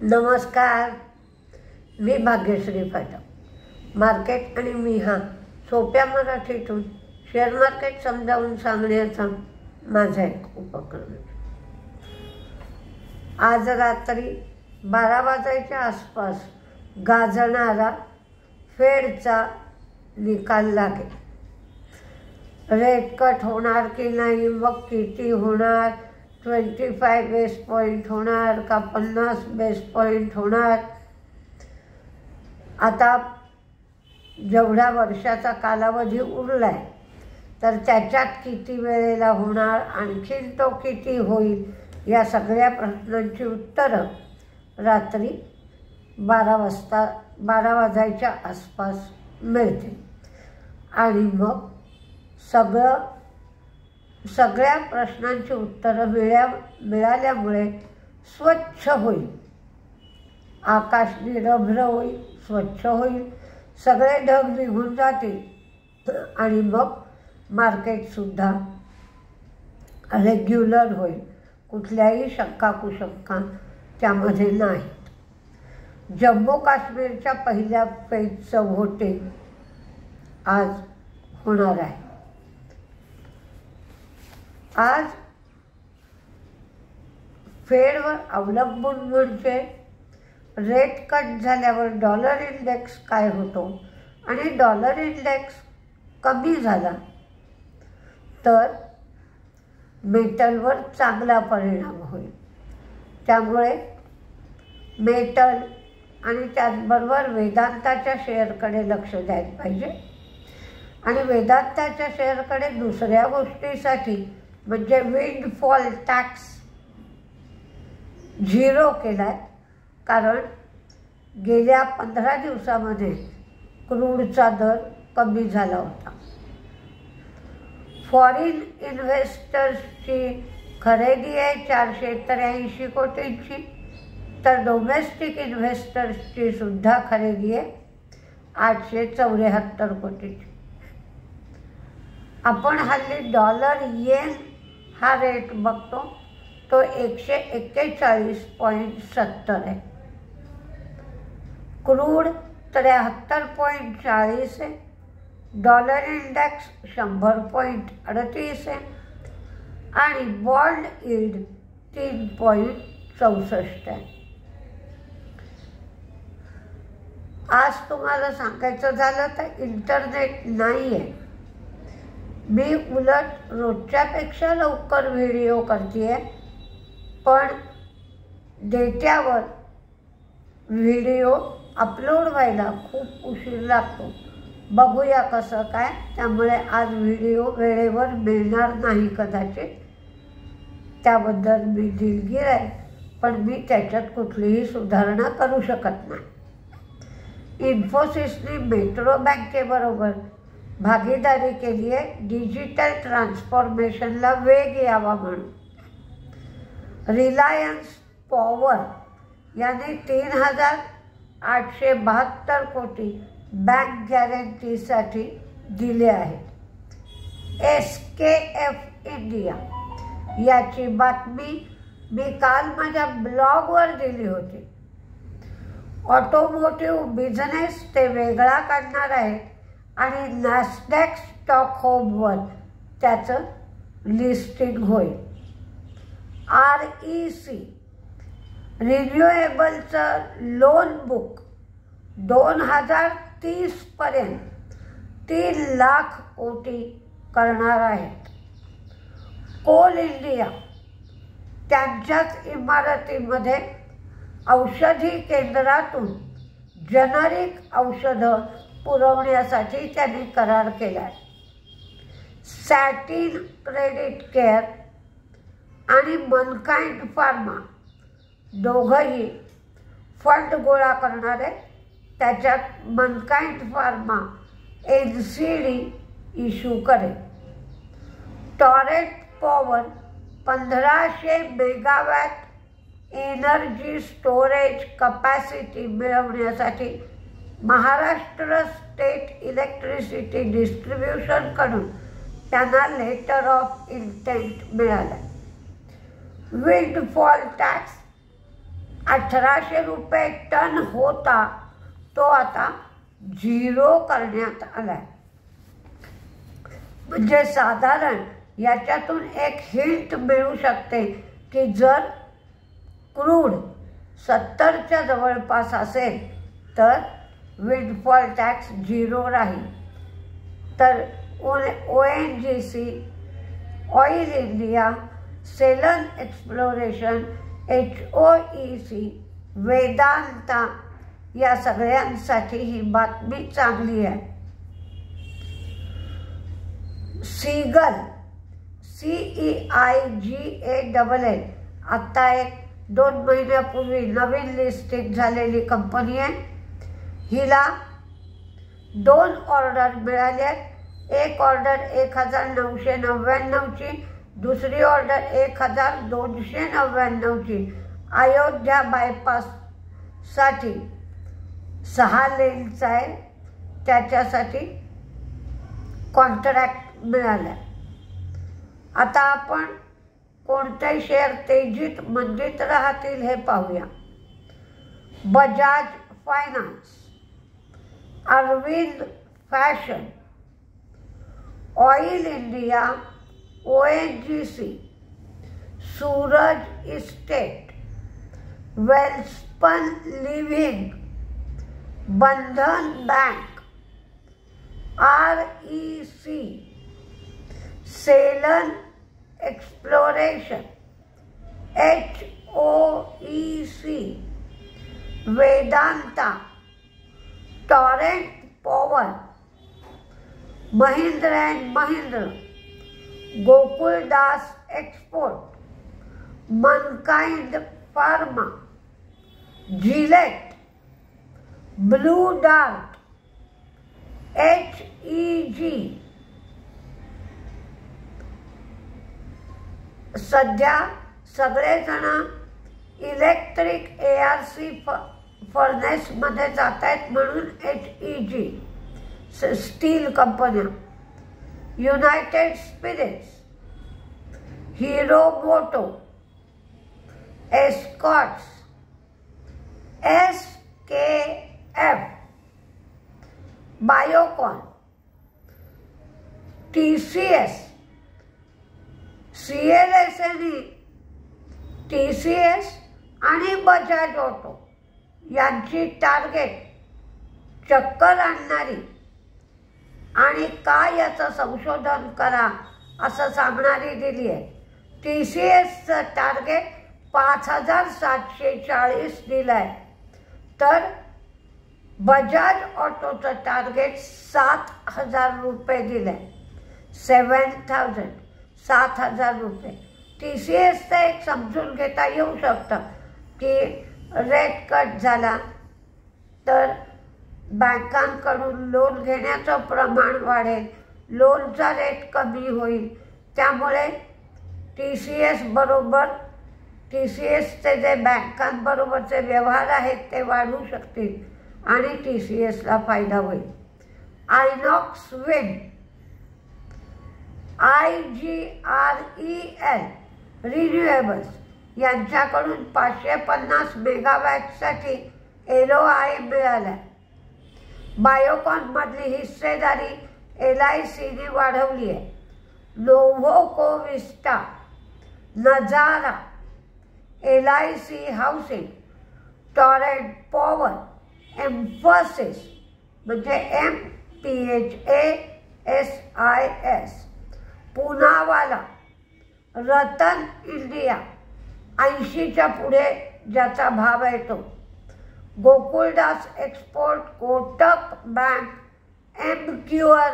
नमस्कार, मी भाग्यश्री पाठक. मार्केट आणि मी हा सोप्या मराठीतून शेअर मार्केट समजावून सांगण्याचा माझा एक उपक्रम. आज रात्री 12 वाजायच्या आसपास गाजणारा फेडचा निकाल लागेल. रेट कट होणार की नाही, मग किती होणार, 25 बेस पॉईंट होणार का 50 बेस पॉईंट होणार. आता जेवढ्या वर्षाचा कालावधी उरलाय तर त्याच्यात किती वेळेला होणार, आणखीन तो किती होईल, या सगळ्या प्रश्नांची उत्तरं रात्री 12 वाजायच्या आसपास मिळतील. आणि मग सगळ्या प्रश्नांची उत्तरं मिळाल्यामुळे स्वच्छ होईल, आकाश निरभ्र होईल, स्वच्छ होईल, सगळे ढग निघून जातील आणि मग मार्केटसुद्धा रेग्युलर होईल. कुठल्याही शंका कुशंका त्यामध्ये नाहीत. जम्मू काश्मीरच्या पहिल्या फेजचं व्होटिंग आज होणार आहे. आज फेडवर अवलंबून म्हणजे रेट कट झाल्यावर डॉलर इंडेक्स काय होतो, आणि डॉलर इंडेक्स कमी झाला तर मेटलवर चांगला परिणाम होईल. त्यामुळे मेटल आणि त्याचबरोबर वेदांताच्या शेअरकडे लक्ष द्यायला पाहिजे. आणि वेदांताच्या शेअरकडे दुसऱ्या गोष्टीसाठी म्हणजे विंडफॉल टॅक्स 0 केलाय. कारण गेल्या 15 दिवसामध्ये क्रूडचा दर कमी झाला होता. फॉरेन इन्व्हेस्टर्सची खरेदी आहे 483 कोटींची, तर डोमेस्टिक इन्व्हेस्टर्सची सुद्धा खरेदी आहे 874 कोटींची. आपण हल्ली डॉलर येन हा रेट बघतो, तो 141.70 आहे. क्रूड 73.40 आहे. डॉलर इंडेक्स 100.38 आहे आणि बॉन्ड यील्ड 3.64 आहे. आज तुम्हाला सांगायचं झालं तर इंटरनेट नाही आहे. मी उलट रोजच्यापेक्षा लवकर व्हिडिओ करते आहे, पण डेट्यावर व्हिडिओ अपलोड व्हायला खूप उशीर लागतो. बघूया कसं काय. त्यामुळे आज व्हिडिओ वेळेवर मिळणार नाही कदाचित. त्याबद्दल मी दिलगीर आहे, पण मी त्याच्यात कुठलीही सुधारणा करू शकत नाही. इन्फोसिसने मेट्रो बँकेबरोबर भागीदारी केली आहे डिजिटल ट्रान्सफॉर्मेशनला वेग यावा म्हणून. रिलायन्स पॉवर याने 3,872 कोटी बँक गॅरंटीसाठी दिले आहेत. SKF इंडिया याची बातमी मी काल माझ्या ब्लॉगवर दिली होती. ऑटोमोटिव्ह बिझनेस ते वेगळा काढणार आहे आणि नॅस्डॅक स्टॉकहोमवर त्याचं लिस्टिंग होईल. REC रिन्युएबलचं लोन बुक 2030 पर्यंत 3 लाख कोटी करणार आहेत. कोल इंडिया त्यांच्याच इमारतीमध्ये औषधी केंद्रातून जेनरिक औषधं पुरवण्यासाठी त्यांनी करार केला आहे. सॅटिन क्रेडिट केअर आणि मनकाइंड फार्मा दोघंही फंड गोळा करणार आहेत. त्याच्यात मनकाइंड फार्मा NCD इश्यू करेल. Torrent power 1500 megawatt energy storage capacity मिळवण्यासाठी महाराष्ट्र स्टेट इलेक्ट्रिसिटी डिस्ट्रीब्युशनकडून त्यांना लेटर ऑफ इंटेंट मिळालं. विंडफॉल टॅक्स 1800 रुपये टन होता तो आता 0 करण्यात आलाय. म्हणजे साधारण याच्यातून एक हिंट मिळू शकते की जर क्रूड 70च्या जवळपास असेल तर विंडफॉल टॅक्स 0 राहील. तर ONGC, Oil India, Selan Exploration, HOEC, Vedanta या सगळ्यांसाठी ही बातमी चांगली आहे. सीगल, CEIGALL आता एक 2 महिन्यापूर्वी नवीन लिस्टिंग झालेली कंपनी आहे. हिला 2 ऑर्डर मिळाल्या. एक ऑर्डर 1999ची, दुसरी ऑर्डर 1299ची. अयोध्या बायपाससाठी 6 लेनचा आहे, त्याच्यासाठी कॉन्ट्रॅक्ट मिळाला. आता आपण कोणते शेअर तेजीत मंदीत राहतील हे पाहूया. Bajaj Finance, Arvind Fashion, Oil India, ONGC, Suraj Estate, Welspun Living, Bandhan Bank, REC, Selan Exploration, HOEC, Vedanta, Torrent Power, Mahindra and Mahindra, Gokaldas Export, Mankind Pharma, Gillette, Blue Dart, HEG. सध्या सगळेजण इलेक्ट्रिक ARC फर्नेसमध्ये जात आहेत म्हणून HEG. स्टील कंपन्या, United Spirits, Hero Moto, Escorts, SKF, Biocon, TCS, CLSNE, TCS आणि Bajaj auto यांची target चक्कर आणणारी आणि काय याचं संशोधन करा असं सांगणारी दिली आहे. TCSचं टार्गेट 5740 दिलं आहे, तर बजाज ऑटोचं टार्गेट 7000 रुपये दिलं आहे. 7,000 रुपये. TCSचं एक समजून घेता येऊ शकतं की रेट कट झाला तर बँकांकडून लोन घेण्याचं प्रमाण वाढेल, लोनचा रेट कमी होईल, त्यामुळे TCSचे जे बँकांबरोबरचे व्यवहार आहेत ते वाढू शकतील आणि TCSला फायदा होईल. आयनॉक्स विंड, IGREL रिन्युएबल्स यांच्याकडून 550 मेगावॅटसाठी LOI मिळाला. बायोकॉनमधली हिस्सेदारी LICने वाढवली आहे. नोव्होको विस्टा, नजारा, LIC housing, torrent power, emphasis म्हणजे MPHASIS, पुनावाला, रतन इंडिया 80च्या पुढे ज्याचा भाव येतो, Gokuldas export, Kotak bank, MQR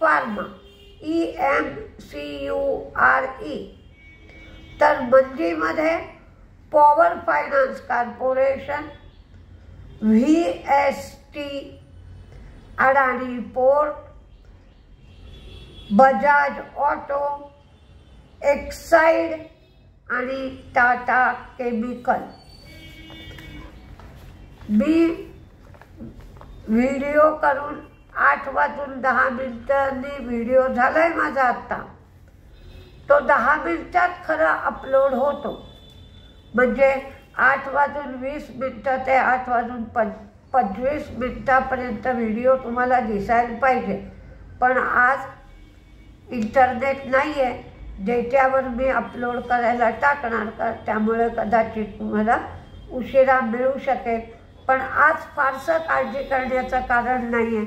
pharma, EMCURE. तर मंदीमध्ये पॉवर फायनान्स कॉर्पोरेशन, VST, अडाणी पोर्ट, बजाज ऑटो, एक्साइड आणि टाटा केमिकल. मी व्हिडिओ करून 8:10 व्हिडिओ झालाय माझा आत्ता. तो 10 मिनिटात खरं अपलोड होतो, म्हणजे 8:20 ते 8:25 व्हिडिओ तुम्हाला दिसायला पाहिजे, पण आज इंटरनेट नाही आहे डेटावर मी अपलोड करायला टाकणार त्यामुळे कदाचित तुम्हाला उशिरा मिळू शकेल. पण आज फारसं काळजी करण्याचं कारण नाही आहे.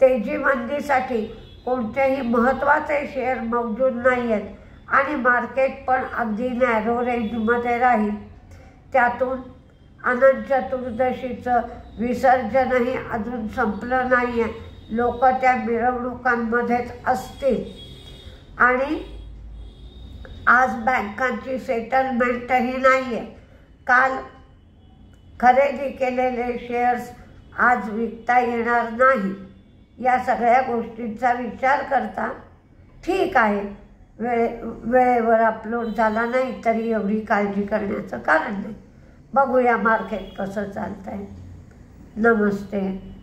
तेजी मंदीसाठी कोणतेही महत्त्वाचे शेअर मौजूद नाही आहेत आणि मार्केट पण अगदी नॅरो रेंजमध्ये राहील. त्यातून अनंत चतुर्दशीचं विसर्जनही अजून संपलं नाही आहे. लोक त्या मिरवणुकांमध्येच असतील आणि आज बँकांची सेटलमेंटही नाही आहे. काल खरेदी केलेले शेअर्स आज विकता येणार नाही. या सगळ्या गोष्टींचा विचार करता ठीक आहे, वेळेवर अपलोड झाला नाही तरी एवढी काळजी करण्याचं कारण नाही. बघूया मार्केट कसं चालतंय. नमस्ते.